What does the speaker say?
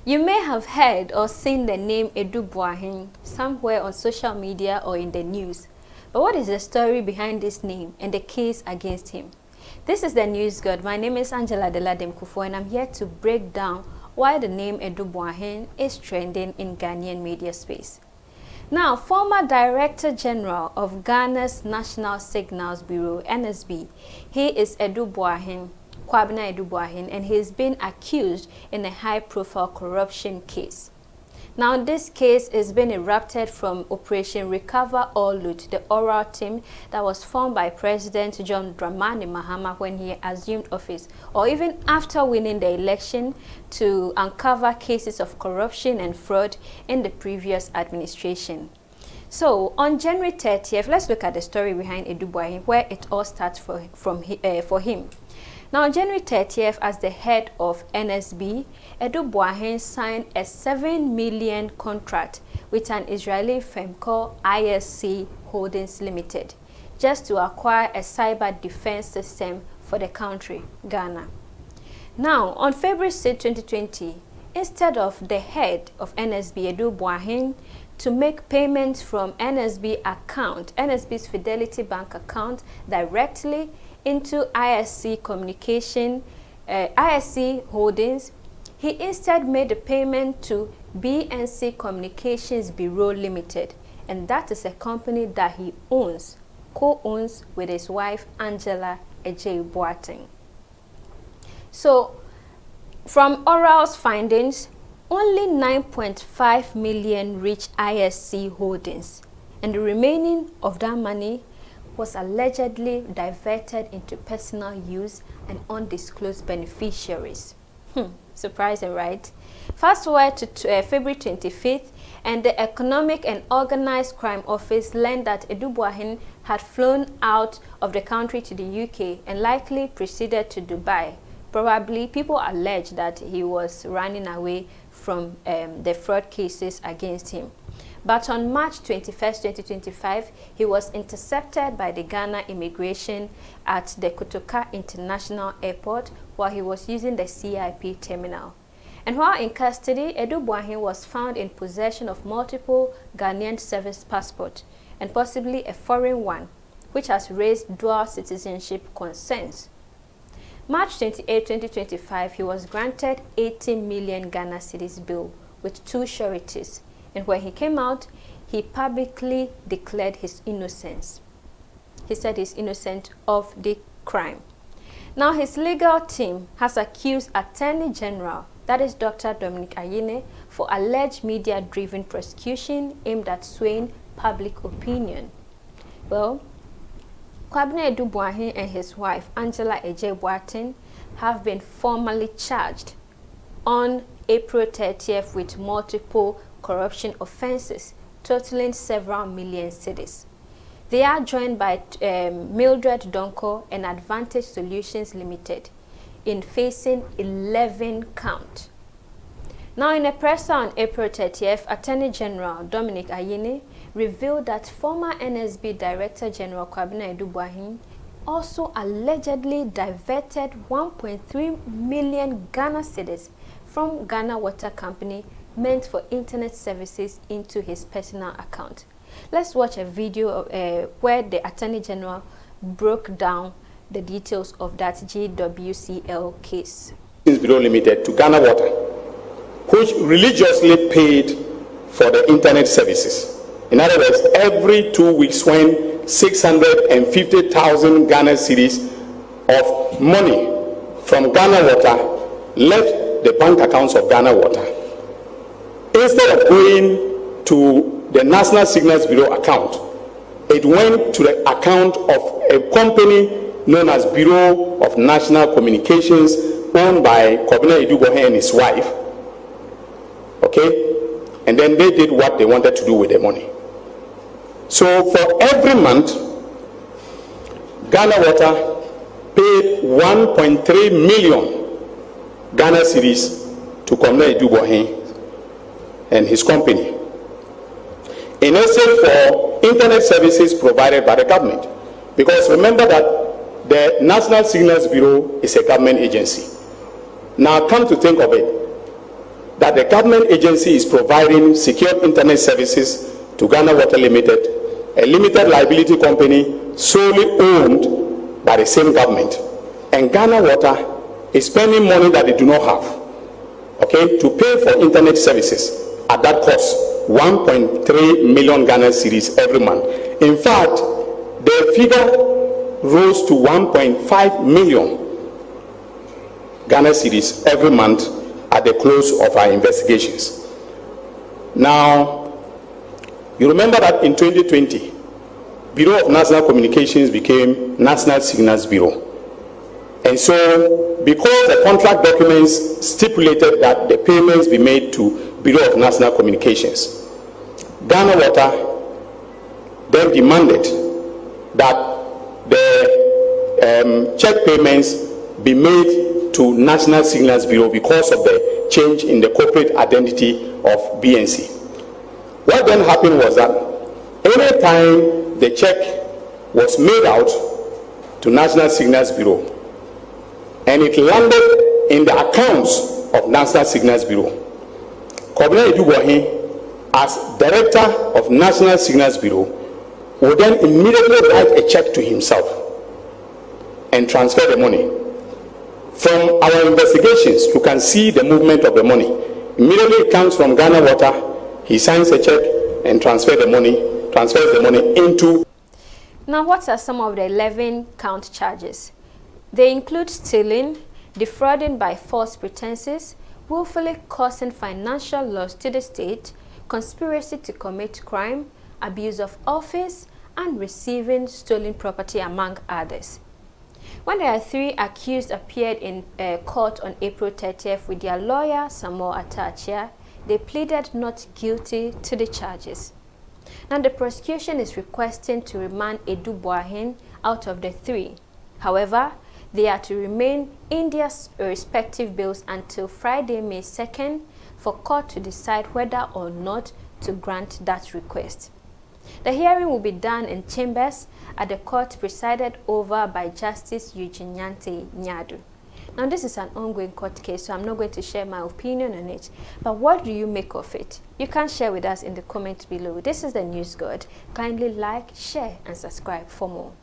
You may have heard or seen the name Adu-Boahene somewhere on social media or in the news. But what is the story behind this name and the case against him? This is the News God. My name is Angela Deladem-Kufo, and I'm here to break down why the name Adu-Boahene is trending in Ghanaian media space. Now, former Director General of Ghana's National Signals Bureau, NSB, he is Adu-Boahene, Kwabena Adu-Boahene, and he is being accused in a high-profile corruption case. Now, this case is being erupted from Operation Recover or Loot, the oral team that was formed by President John Dramani Mahama when he assumed office, or even after winning the election, to uncover cases of corruption and fraud in the previous administration. So, on January 30th, let's look at the story behind Adu-Boahene, where it all starts for him. Now, on January 30th, as the head of NSB, Adu-Boahene signed a 7 million contract with an Israeli firm called ISC Holdings Limited, just to acquire a cyber defense system for the country, Ghana. Now, on February 6, 2020, instead of the head of NSB, Adu-Boahene, to make payments from NSB account, NSB's Fidelity Bank account, directly into ISC ISC Holdings, he instead made a payment to BNC Communications Bureau Limited, and that is a company that he co-owns with his wife Angela Ejay-Boateng. So, from Oral's findings, only 9.5 million reached ISC Holdings, and the remaining of that money was allegedly diverted into personal use and undisclosed beneficiaries. Surprising, right? Fast forward to February 25th, and the Economic and Organized Crime Office learned that Adu-Boahene had flown out of the country to the UK and likely proceeded to Dubai. Probably, people allege that he was running away from the fraud cases against him. But on March 21st, 2025, he was intercepted by the Ghana immigration at the Kotoka International Airport while he was using the CIP terminal. And while in custody, Adu-Boahene was found in possession of multiple Ghanaian service passports and possibly a foreign one, which has raised dual citizenship concerns. March 28, 2025, he was granted 80 million Ghana cedis bail with 2 sureties. And when he came out, he publicly declared his innocence. He said he's innocent of the crime. Now, his legal team has accused Attorney General, that is Dr. Dominic Ayine, for alleged media-driven prosecution aimed at swaying public opinion. Well, Kwabena Adu-Boahene and his wife, Angela Ejay-Boateng, have been formally charged on April 30th with multiple corruption offenses totaling several million cedis. They are joined by Mildred Donko and Advantage Solutions Limited in facing 11 counts. Now, in a presser on April 30th, Attorney General Dominic Ayine revealed that former NSB Director General Kwabena Adu-Boahene also allegedly diverted 1.3 million Ghana cedis from Ghana Water Company meant for internet services into his personal account. Let's watch a video where the Attorney General broke down the details of that GWCL case. Bureau Limited to Ghana Water, which religiously paid for the internet services. In other words, every 2 weeks when 650,000 Ghana cedis of money from Ghana Water left the bank accounts of Ghana Water, instead of going to the National Signals Bureau account, it went to the account of a company known as Bureau of National Communications, owned by Kwabena Adu-Boahene and his wife. Okay? And then they did what they wanted to do with the money. So for every month, Ghana Water paid 1.3 million Ghana cedis to Kwabena Adu-Boahene and his company, in exchange for internet services provided by the government. Because remember that the National Signals Bureau is a government agency. Now come to think of it, that the government agency is providing secure internet services to Ghana Water Limited, a limited liability company solely owned by the same government. And Ghana Water is spending money that they do not have, okay, to pay for internet services at that cost, 1.3 million Ghana cedis every month. In fact, the figure rose to 1.5 million Ghana cedis every month at the close of our investigations. Now, you remember that in 2020, Bureau of National Communications became National Signals Bureau. And so, because the contract documents stipulated that the payments be made to Bureau of National Communications, Ghana Water then demanded that the check payments be made to National Signals Bureau because of the change in the corporate identity of BNC. What then happened was that any time the check was made out to National Signals Bureau and it landed in the accounts of National Signals Bureau, Kwabena Adu-Boahene, as Director of National Signals Bureau, would then immediately write a check to himself and transfer the money. From our investigations, you can see the movement of the money. Immediately it comes from Ghana Water, he signs a check and transfers the money into. Now, what are some of the 11 count charges? They include stealing, defrauding by false pretenses, willfully causing financial loss to the state, conspiracy to commit crime, abuse of office, and receiving stolen property, among others. When the three accused appeared in court on April 30th with their lawyer, Samuel Atachia, they pleaded not guilty to the charges. Now, the prosecution is requesting to remand Adu-Boahene out of the three. However, they are to remain in their respective bails until Friday, May 2nd, for court to decide whether or not to grant that request. The hearing will be done in chambers at the court presided over by Justice Eugene Nyadu. Now, this is an ongoing court case, so I'm not going to share my opinion on it. But what do you make of it? You can share with us in the comments below. This is the News God. Kindly like, share, and subscribe for more.